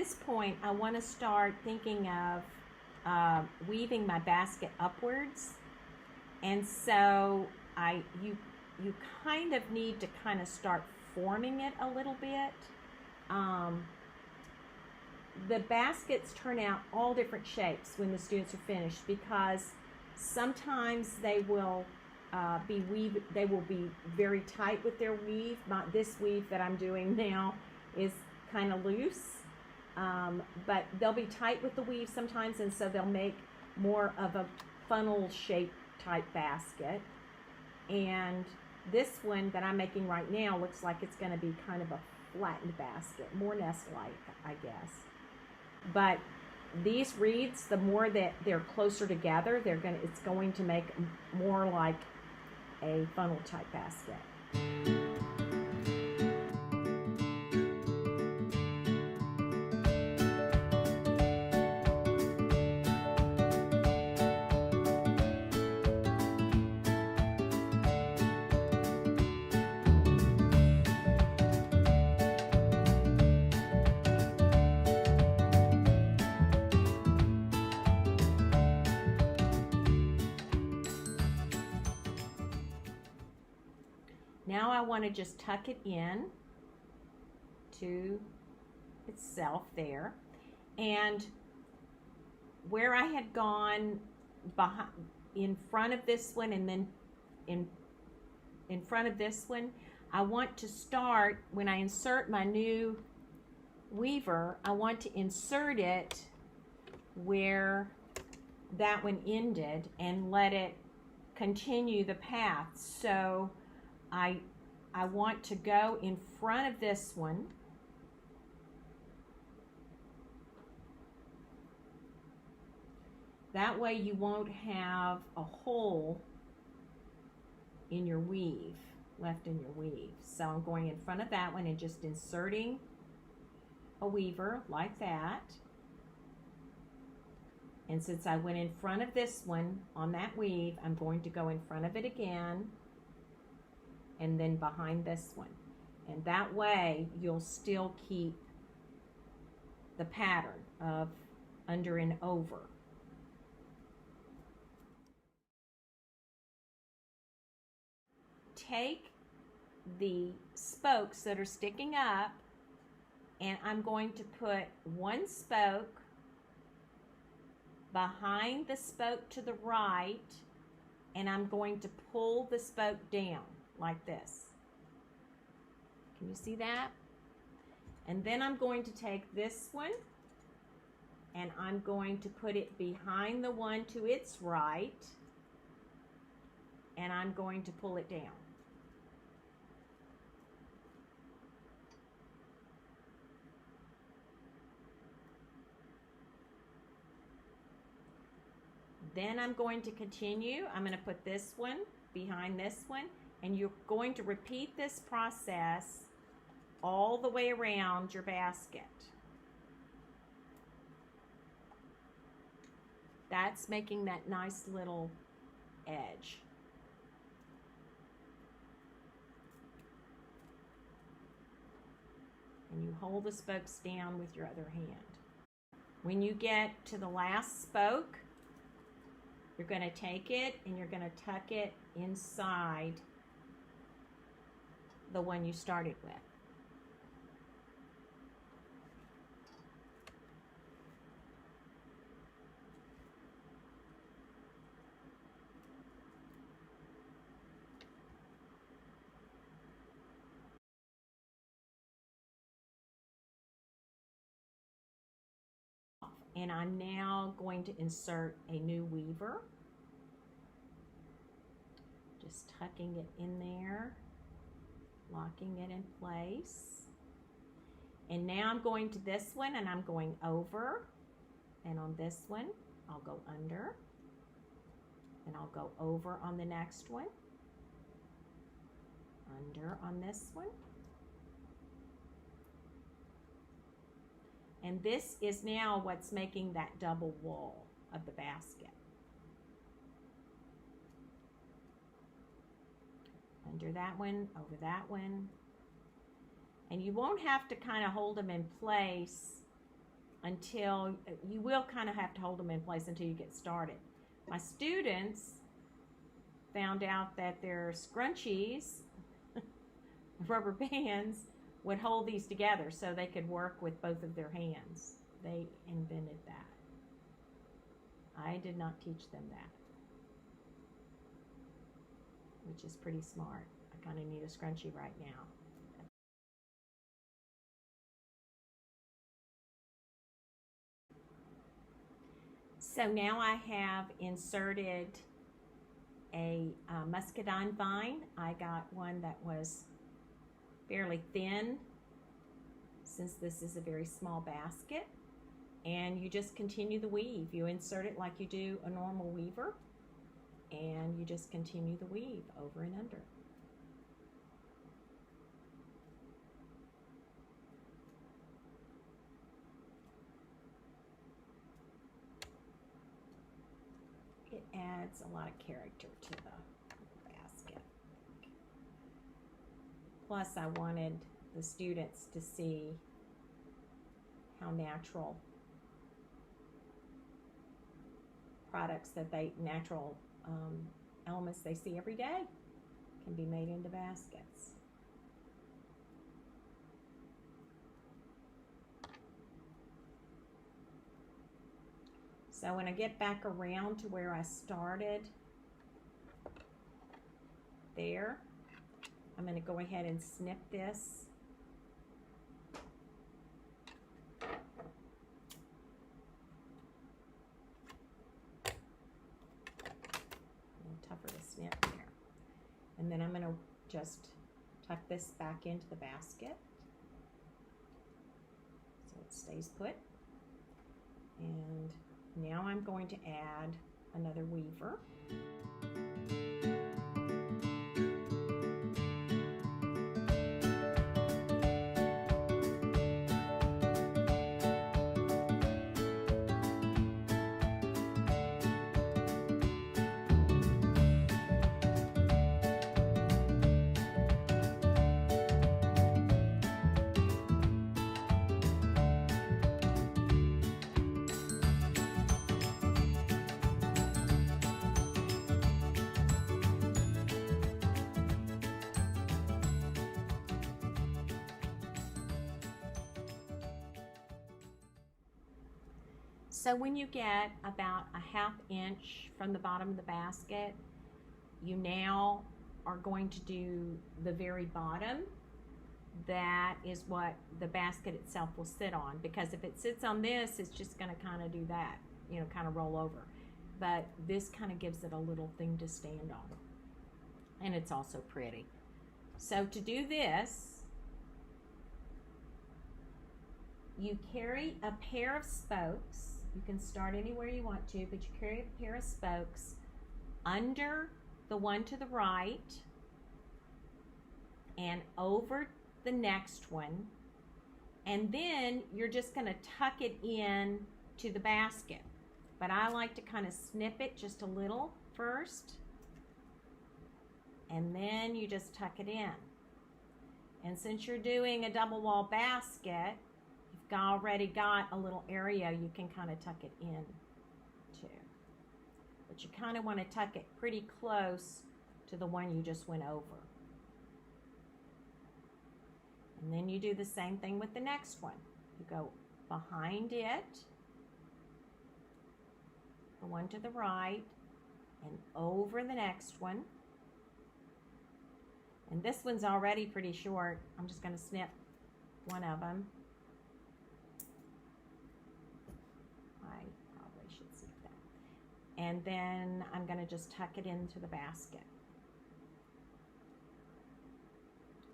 this point, I want to start thinking of weaving my basket upwards, and so you kind of need to kind of start forming it a little bit. The baskets turn out all different shapes when the students are finished, because sometimes they will be very tight with their weave. This weave that I'm doing now is kind of loose, but they'll be tight with the weave sometimes, and so they'll make more of a funnel shaped type basket. And this one that I'm making right now looks like it's going to be kind of a flattened basket, more nest-like, I guess. But these reeds, the more that they're closer together, it's going to make more like a funnel type basket. Now I want to just tuck it in to itself there, and where I had gone behind, in front of this one, and then in front of this one, I want to start, when I insert my new weaver, I want to insert it where that one ended and let it continue the path. So I want to go in front of this one, that way you won't have a hole in your weave, left in your weave. So I'm going in front of that one and just inserting a weaver like that. And since I went in front of this one on that weave, I'm going to go in front of it again, and then behind this one. And that way you'll still keep the pattern of under and over. Take the spokes that are sticking up, and I'm going to put one spoke behind the spoke to the right, and I'm going to pull the spoke down like this. Can you see that? And then I'm going to take this one and I'm going to put it behind the one to its right, and I'm going to pull it down. Then I'm going to continue. I'm going to put this one behind this one, and you're going to repeat this process all the way around your basket. That's making that nice little edge. And you hold the spokes down with your other hand. When you get to the last spoke, you're going to take it and you're going to tuck it inside the one you started with. And I'm now going to insert a new weaver. Just tucking it in there, locking it in place. And now I'm going to this one and I'm going over, and on this one I'll go under, and I'll go over on the next one, under on this one. And this is now what's making that double wall of the basket. Under that one, over that one. And you won't have to kind of hold them in place until you will kind of have to hold them in place until you get started. My students found out that their scrunchies, rubber bands, would hold these together so they could work with both of their hands. They invented that. I did not teach them that, which is pretty smart. I kind of need a scrunchie right now. So now I have inserted a muscadine vine. I got one that was fairly thin, since this is a very small basket. And you just continue the weave. You insert it like you do a normal weaver, and you just continue the weave over and under. It adds a lot of character to the basket. Plus, I wanted the students to see how natural products natural elements they see every day can be made into baskets. So when I get back around to where I started there, I'm going to go ahead and snip this. Tougher to snip there. And then I'm going to just tuck this back into the basket so it stays put. And now I'm going to add another weaver. So when you get about a ½ inch from the bottom of the basket, you now are going to do the very bottom. That is what the basket itself will sit on, because if it sits on this, it's just going to kind of do that, you know, kind of roll over. But this kind of gives it a little thing to stand on. And it's also pretty. So to do this, you carry a pair of spokes. You can start anywhere you want to, but you carry a pair of spokes under the one to the right and over the next one, and then you're just going to tuck it in to the basket. But I like to kind of snip it just a little first, and then you just tuck it in. And since you're doing a double wall basket, you've already got a little area you can kind of tuck it in to. But you kind of want to tuck it pretty close to the one you just went over. And then you do the same thing with the next one. You go behind it, the one to the right, and over the next one. And this one's already pretty short. I'm just going to snip one of them. I probably should snip that. And then I'm going to just tuck it into the basket.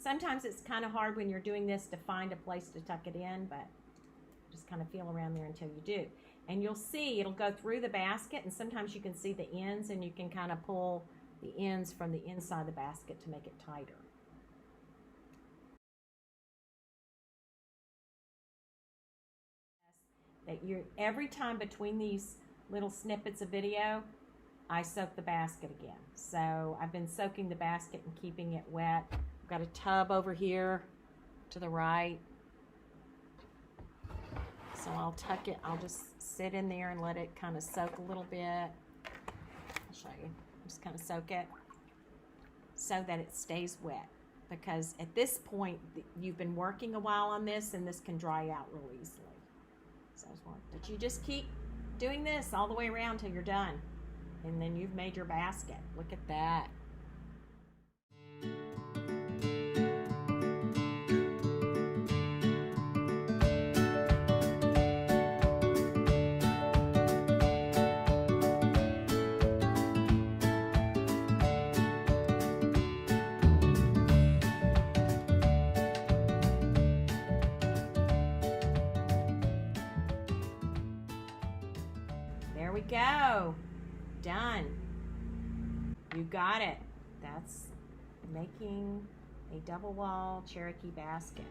Sometimes it's kind of hard when you're doing this to find a place to tuck it in, but just kind of feel around there until you do. And you'll see it'll go through the basket, and sometimes you can see the ends, and you can kind of pull the ends from the inside of the basket to make it tighter. That every time between these little snippets of video, I soak the basket again. So I've been soaking the basket and keeping it wet. I've got a tub over here to the right. So So I'll tuck it, I'll just sit in there and let it kind of soak a little bit. I'll show you. Just kind of soak it so that it stays wet. Because at this point, you've been working a while on this, and this can dry out real easily. So but you just keep doing this all the way around till you're done. And then you've made your basket. Look at that. There we go. Done. You got it. That's making a double wall Cherokee basket.